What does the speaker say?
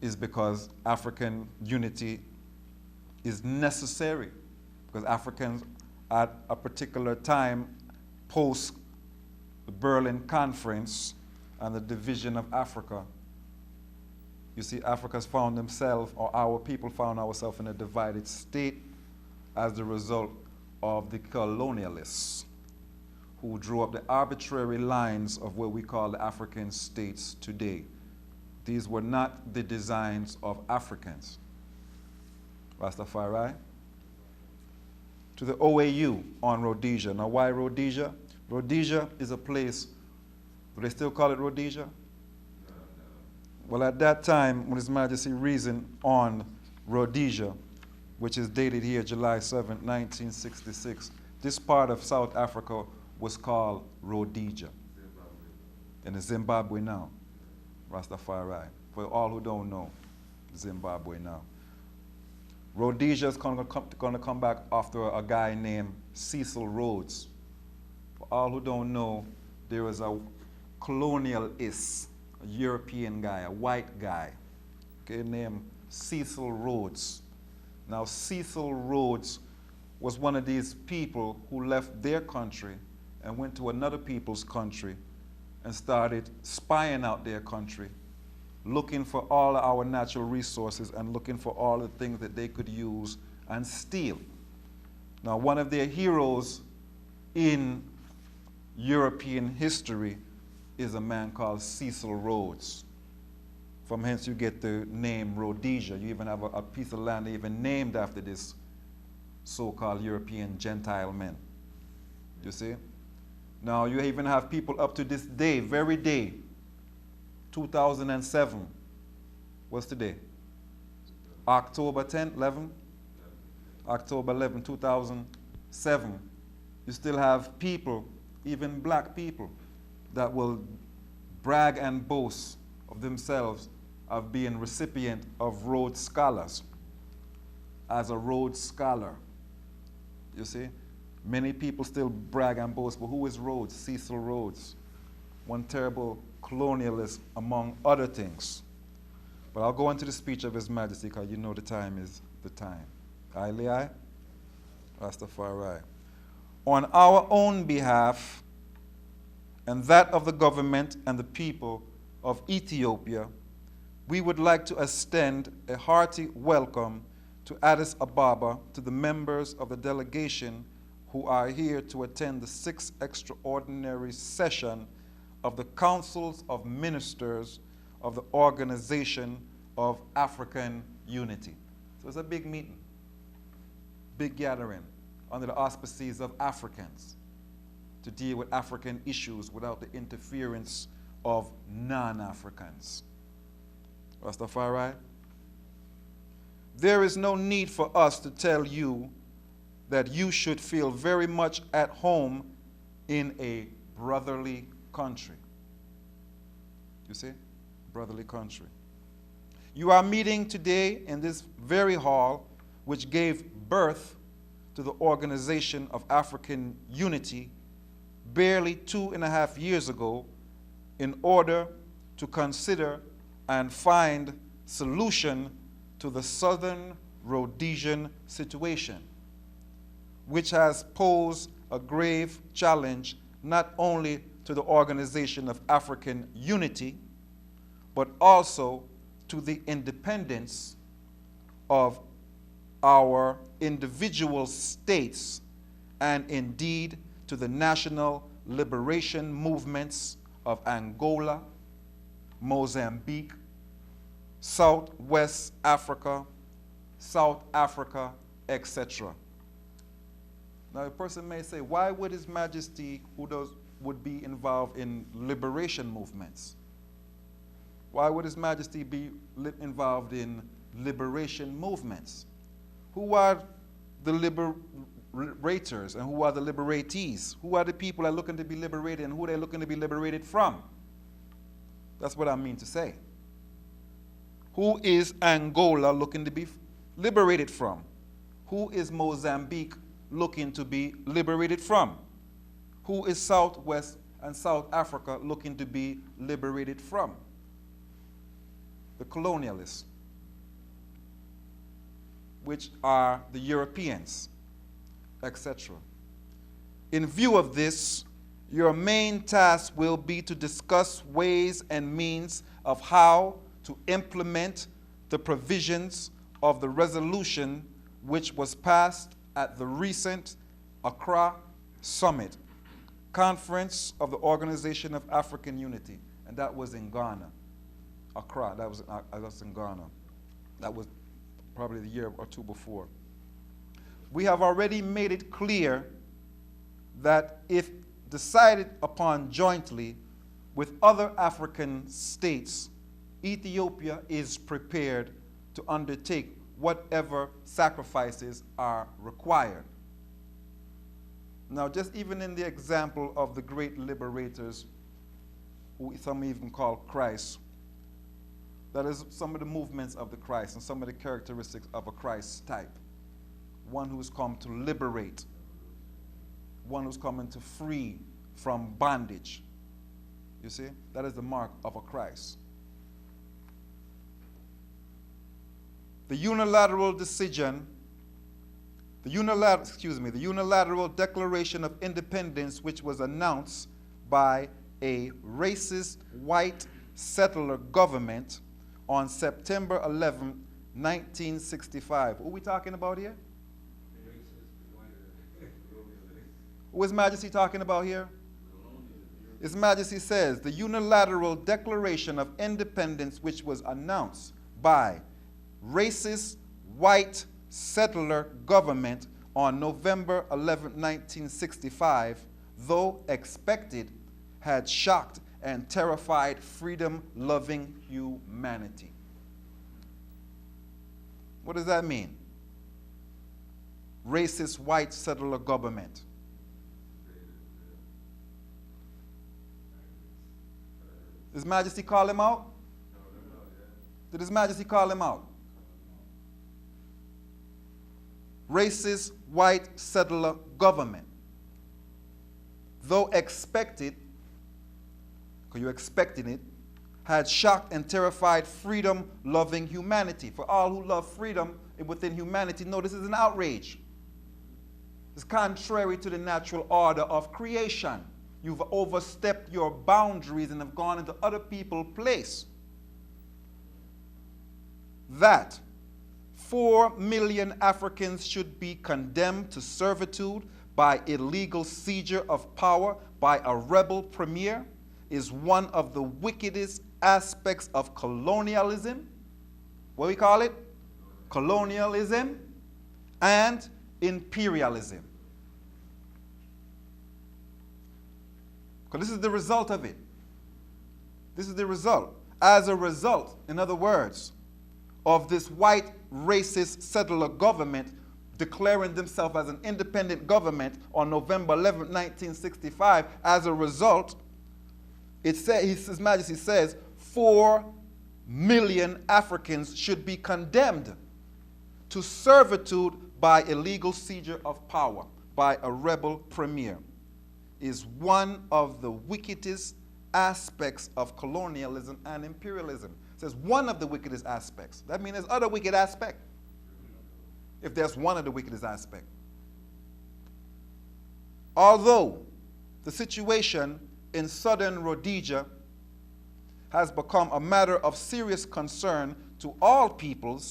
is because African unity is necessary, because Africans at a particular time post the Berlin Conference and the division of Africa, you see, Africa's found themselves, or our people found ourselves in a divided state as the result of the colonialists who drew up the arbitrary lines of what we call the African states today. These were not the designs of Africans. Rastafari? To the OAU on Rhodesia. Now why Rhodesia? Rhodesia is a place, do they still call it Rhodesia? Well, at that time, when His Majesty reasoned on Rhodesia, which is dated here July 7, 1966, this part of South Africa was called Rhodesia. And it's Zimbabwe now. Rastafari. For all who don't know, Zimbabwe now. Rhodesia is going to come back after a guy named Cecil Rhodes. For all who don't know, there was a colonialist, a European guy, a white guy, okay, named Cecil Rhodes. Now, Cecil Rhodes was one of these people who left their country and went to another people's country and started spying out their country, looking for all our natural resources and looking for all the things that they could use and steal. Now, one of their heroes in European history is a man called Cecil Rhodes. From hence you get the name Rhodesia. You even have a piece of land even named after this so-called European Gentile man. You see? Now you even have people up to this day, very day, 2007. What's today? October 10, 11? October 11, 2007. You still have people, even black people, that will brag and boast of themselves of being recipient of Rhodes Scholars, as a Rhodes Scholar. You see? Many people still brag and boast, but who is Rhodes? Cecil Rhodes. One terrible colonialist, among other things. But I'll go into the speech of His Majesty, because you know the time is the time. Aye, Rastafari. On our own behalf, and that of the government and the people of Ethiopia, we would like to extend a hearty welcome to Addis Ababa, to the members of the delegation who are here to attend the 6th extraordinary session of the Councils of Ministers of the Organization of African Unity. So it's a big meeting, big gathering under the auspices of Africans to deal with African issues without the interference of non-Africans. Rastafari? There is no need for us to tell you that you should feel very much at home in a brotherly country. You see? Brotherly country. You are meeting today in this very hall which gave birth to the Organization of African Unity barely 2.5 years ago, in order to consider and find solution to the Southern Rhodesian situation, which has posed a grave challenge not only to the Organization of African Unity, but also to the independence of our individual states, and indeed to the national liberation movements of Angola, Mozambique, Southwest Africa, South Africa, etc. Now a person may say, why would His Majesty, would be involved in liberation movements? Why would His Majesty be involved in liberation movements? Who are the liberators and who are the liberatees? Who are the people that are looking to be liberated and who they're looking to be liberated from? That's what I mean to say. Who is Angola looking to be liberated from? Who is Mozambique looking to be liberated from? Who is Southwest and South Africa looking to be liberated from? The colonialists, which are the Europeans, etc. In view of this, your main task will be to discuss ways and means of how to implement the provisions of the resolution which was passed at the recent Accra Summit, Conference of the Organization of African Unity, and that was in Ghana. Accra, that was in Ghana. That was probably the year or two before. We have already made it clear that if decided upon jointly with other African states, Ethiopia is prepared to undertake whatever sacrifices are required. Now, just even in the example of the great liberators, who some even call Christ, that is some of the movements of the Christ and some of the characteristics of a Christ type. One who's come to liberate, one who's coming to free from bondage. You see, that is the mark of a Christ. The unilateral decision, the unilateral declaration of independence, which was announced by a racist white settler government on September 11, 1965. Who are we talking about here? Who is Majesty talking about here? His Majesty says, the unilateral declaration of independence which was announced by racist white settler government on November 11, 1965, though expected, had shocked and terrified freedom-loving humanity. What does that mean? Racist white settler government. Did His Majesty call him out? Did His Majesty call him out? Racist white settler government. Though expected, because you're expecting it, had shocked and terrified freedom-loving humanity. For all who love freedom within humanity, no, this is an outrage. It's contrary to the natural order of creation. You've overstepped your boundaries and have gone into other people's place. That 4 million Africans should be condemned to servitude by illegal seizure of power by a rebel premier is one of the wickedest aspects of colonialism. What do we call it? Colonialism and imperialism. Because this is the result of it. This is the result. As a result, in other words, of this white racist settler government declaring themselves as an independent government on November 11, 1965, as a result, His Majesty says 4 million Africans should be condemned to servitude by illegal seizure of power by a rebel premier is one of the wickedest aspects of colonialism and imperialism. It says one of the wickedest aspects. That means there's other wicked aspects. If there's one of the wickedest aspects. Although the situation in southern Rhodesia has become a matter of serious concern to all peoples,